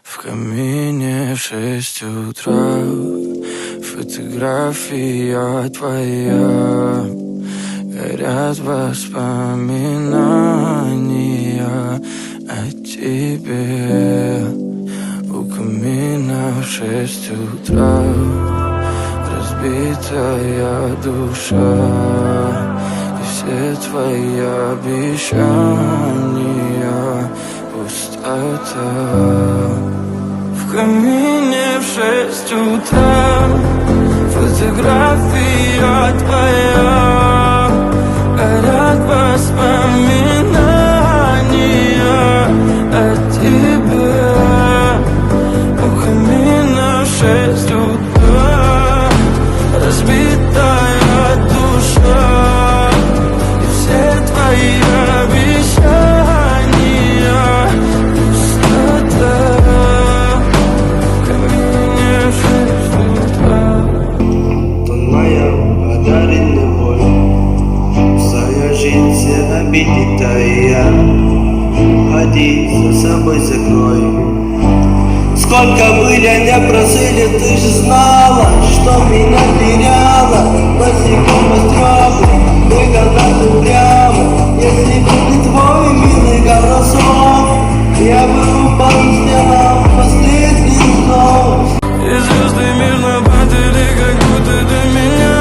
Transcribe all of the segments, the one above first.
В камине в 6 утра фотография твоя. Горят воспоминания о тебе. У камина в 6 утра разбитая душа. И все твои обещания пустота. В камине в 6 утра фотография твоя. Горят воспоминания о тебе. У камина в 6 утра разбитая душа. И все твои обещания пустота. В камине в 6 утра. Тон моя подарит любовь, своя жизнь все обиды тая. Ходи, за собой закрой. Сколько были, не просили, ты же знала, что меня теряла. Босиком острёбы, мы когда-то прямо. Если бы не твой милый голосок, я бы упал с неба последний снов. И звезды мирно падали, как будто до меня.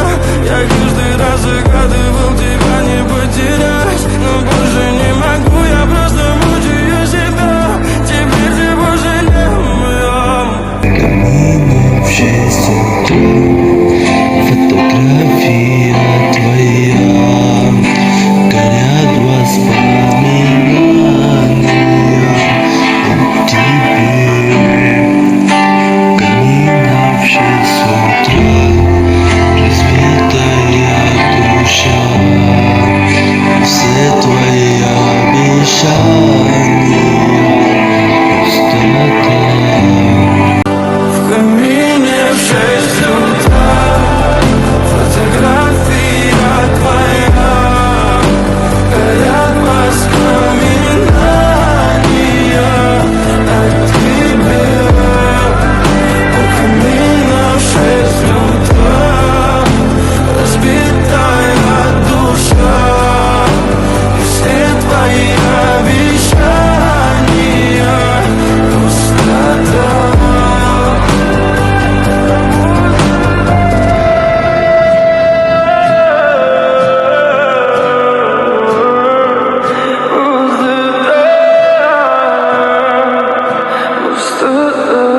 Я каждый раз загадывал тебя не потерять, но больше не могу, я просто мучаю себя. Теперь ты больше не моя. Камине в 6 утра фотография твоя. Горят воспоминания о тебе. Камине в 6 утра разбитая душа. Все твои обещания пустота. В камине в 6 утра фотография твоя. Горят воспоминания о тебе. У камина в 6 утра разбитая душа. И все твои обещания пустота. Пустота.